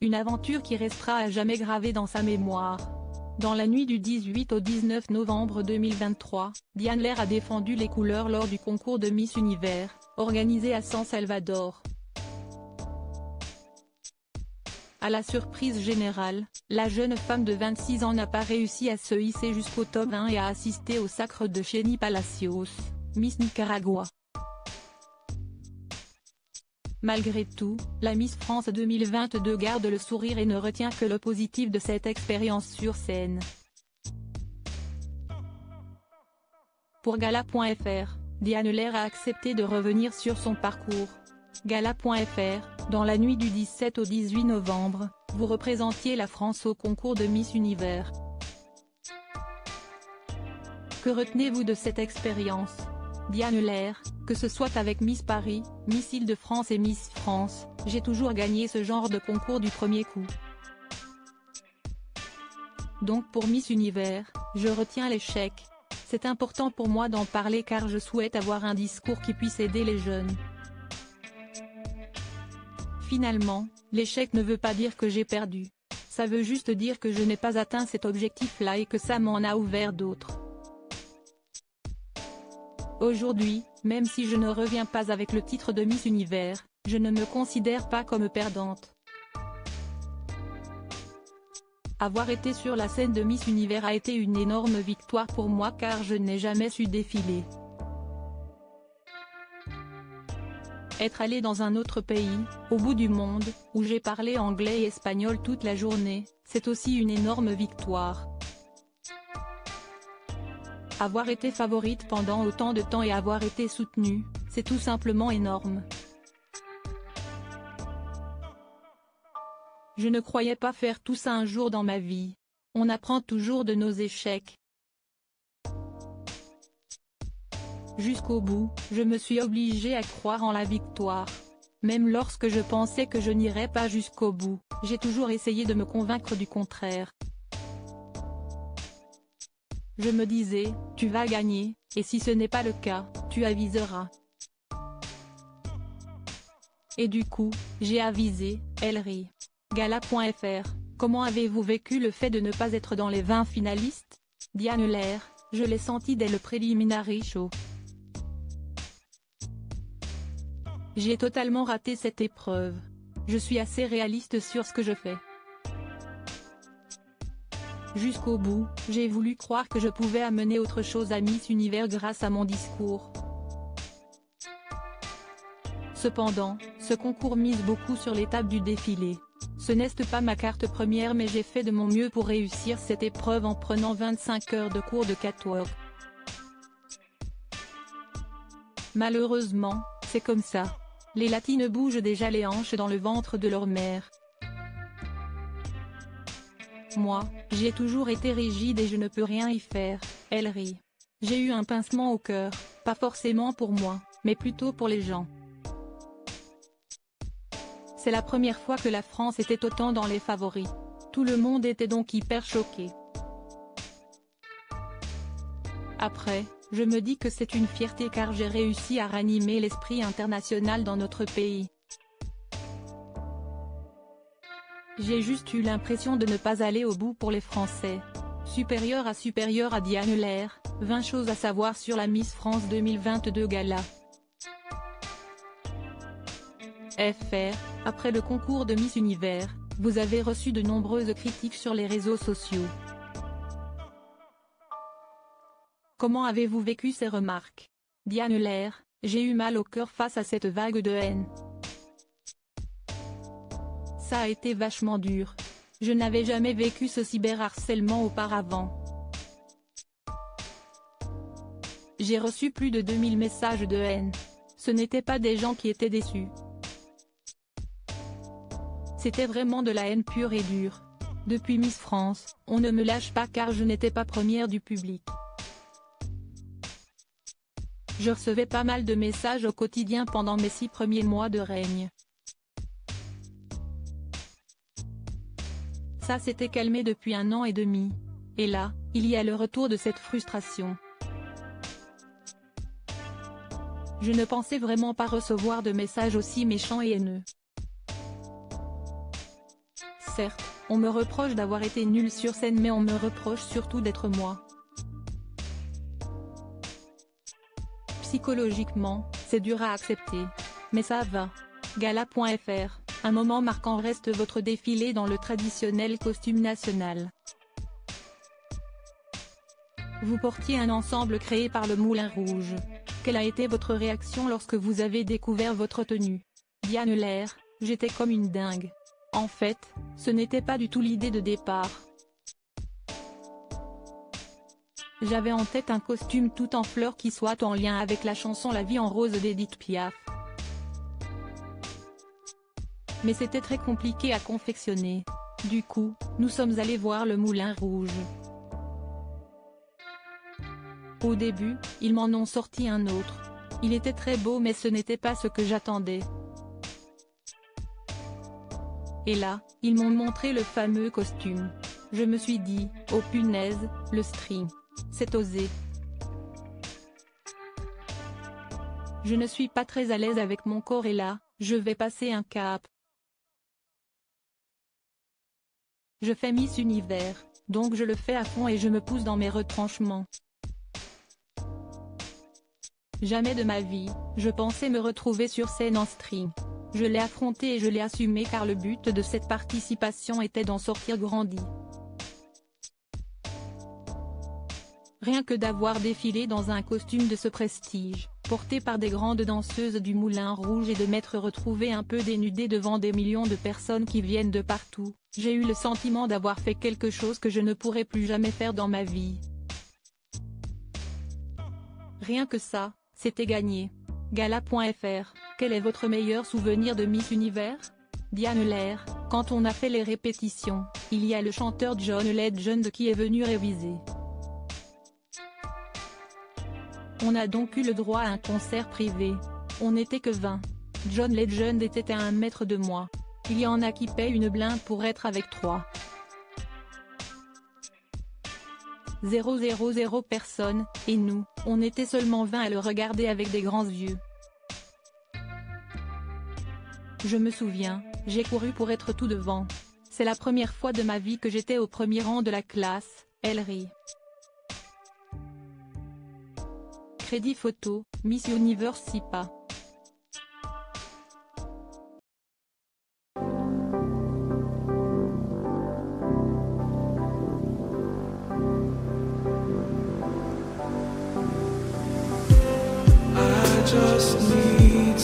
Une aventure qui restera à jamais gravée dans sa mémoire. Dans la nuit du 18 au 19 novembre 2023, Diane Lair a défendu les couleurs lors du concours de Miss Univers, organisé à San Salvador. À la surprise générale, la jeune femme de 26 ans n'a pas réussi à se hisser jusqu'au top 1 et a assisté au sacre de Jenny Palacios, Miss Nicaragua. Malgré tout, la Miss France 2022 garde le sourire et ne retient que le positif de cette expérience sur scène. Pour Gala.fr, Diane Lair a accepté de revenir sur son parcours. Gala.fr, dans la nuit du 17 au 18 novembre, vous représentiez la France au concours de Miss Univers. Que retenez-vous de cette expérience? Diane Lair, que ce soit avec Miss Paris, Miss Île-de-France et Miss France, j'ai toujours gagné ce genre de concours du premier coup. Donc pour Miss Univers, je retiens l'échec. C'est important pour moi d'en parler car je souhaite avoir un discours qui puisse aider les jeunes. Finalement, l'échec ne veut pas dire que j'ai perdu. Ça veut juste dire que je n'ai pas atteint cet objectif-là et que ça m'en a ouvert d'autres. Aujourd'hui, même si je ne reviens pas avec le titre de Miss Univers, je ne me considère pas comme perdante. Avoir été sur la scène de Miss Univers a été une énorme victoire pour moi car je n'ai jamais su défiler. Être allé dans un autre pays, au bout du monde, où j'ai parlé anglais et espagnol toute la journée, c'est aussi une énorme victoire. Avoir été favorite pendant autant de temps et avoir été soutenue, c'est tout simplement énorme. Je ne croyais pas faire tout ça un jour dans ma vie. On apprend toujours de nos échecs. Jusqu'au bout, je me suis obligée à croire en la victoire. Même lorsque je pensais que je n'irais pas jusqu'au bout, j'ai toujours essayé de me convaincre du contraire. Je me disais, tu vas gagner, et si ce n'est pas le cas, tu aviseras. Et du coup, j'ai avisé, elle rit. Gala.fr, comment avez-vous vécu le fait de ne pas être dans les 20 finalistes? Diane Lair, je l'ai senti dès le preliminary show. J'ai totalement raté cette épreuve. Je suis assez réaliste sur ce que je fais. Jusqu'au bout, j'ai voulu croire que je pouvais amener autre chose à Miss Univers grâce à mon discours. Cependant, ce concours mise beaucoup sur l'étape du défilé. Ce n'est pas ma carte première mais j'ai fait de mon mieux pour réussir cette épreuve en prenant 25 heures de cours de catwalk. Malheureusement, c'est comme ça. Les latines bougent déjà les hanches dans le ventre de leur mère. Moi, j'ai toujours été rigide et je ne peux rien y faire, elle rit. J'ai eu un pincement au cœur, pas forcément pour moi, mais plutôt pour les gens. C'est la première fois que la France était autant dans les favoris. Tout le monde était donc hyper choqué. Après, je me dis que c'est une fierté car j'ai réussi à ranimer l'esprit international dans notre pays. J'ai juste eu l'impression de ne pas aller au bout pour les Français. Supérieur à Diane Lair, 20 choses à savoir sur la Miss France 2022 Gala. FR, après le concours de Miss Univers, vous avez reçu de nombreuses critiques sur les réseaux sociaux. Comment avez-vous vécu ces remarques? Diane Lair, j'ai eu mal au cœur face à cette vague de haine. Ça a été vachement dur. Je n'avais jamais vécu ce cyberharcèlement auparavant. J'ai reçu plus de 2000 messages de haine. Ce n'étaient pas des gens qui étaient déçus. C'était vraiment de la haine pure et dure. Depuis Miss France, on ne me lâche pas car je n'étais pas première du public. Je recevais pas mal de messages au quotidien pendant mes 6 premiers mois de règne. Ça s'était calmé depuis 1 an et demi. Et là, il y a le retour de cette frustration. Je ne pensais vraiment pas recevoir de messages aussi méchants et haineux. Certes, on me reproche d'avoir été nulle sur scène, mais on me reproche surtout d'être moi. Psychologiquement, c'est dur à accepter. Mais ça va. Gala.fr, un moment marquant reste votre défilé dans le traditionnel costume national. Vous portiez un ensemble créé par le Moulin Rouge. Quelle a été votre réaction lorsque vous avez découvert votre tenue? Diane Lair, j'étais comme une dingue. En fait, ce n'était pas du tout l'idée de départ. J'avais en tête un costume tout en fleurs qui soit en lien avec la chanson La vie en rose d'Édith Piaf. Mais c'était très compliqué à confectionner. Du coup, nous sommes allés voir le Moulin Rouge. Au début, ils m'en ont sorti un autre. Il était très beau, mais ce n'était pas ce que j'attendais. Et là, ils m'ont montré le fameux costume. Je me suis dit, oh punaise, le string. C'est osé. Je ne suis pas très à l'aise avec mon corps et là, je vais passer un cap. Je fais Miss Univers, donc je le fais à fond et je me pousse dans mes retranchements. Jamais de ma vie, je pensais me retrouver sur scène en string. Je l'ai affronté et je l'ai assumé car le but de cette participation était d'en sortir grandi. Rien que d'avoir défilé dans un costume de ce prestige, porté par des grandes danseuses du Moulin Rouge et de m'être retrouvé un peu dénudé devant des millions de personnes qui viennent de partout, j'ai eu le sentiment d'avoir fait quelque chose que je ne pourrai plus jamais faire dans ma vie. Rien que ça, c'était gagné. Gala.fr, quel est votre meilleur souvenir de Miss Univers? Diane Lair, quand on a fait les répétitions, il y a le chanteur John Legend qui est venu réviser. On a donc eu le droit à un concert privé. On n'était que 20. John Legend était à 1 mètre de moi. Il y en a qui paient une blinde pour être avec 3. 000 personnes, et nous, on était seulement 20 à le regarder avec des grands yeux. Je me souviens, j'ai couru pour être tout devant. C'est la première fois de ma vie que j'étais au premier rang de la classe, elle rit. Crédit photo, Miss Universe SIPA. I just need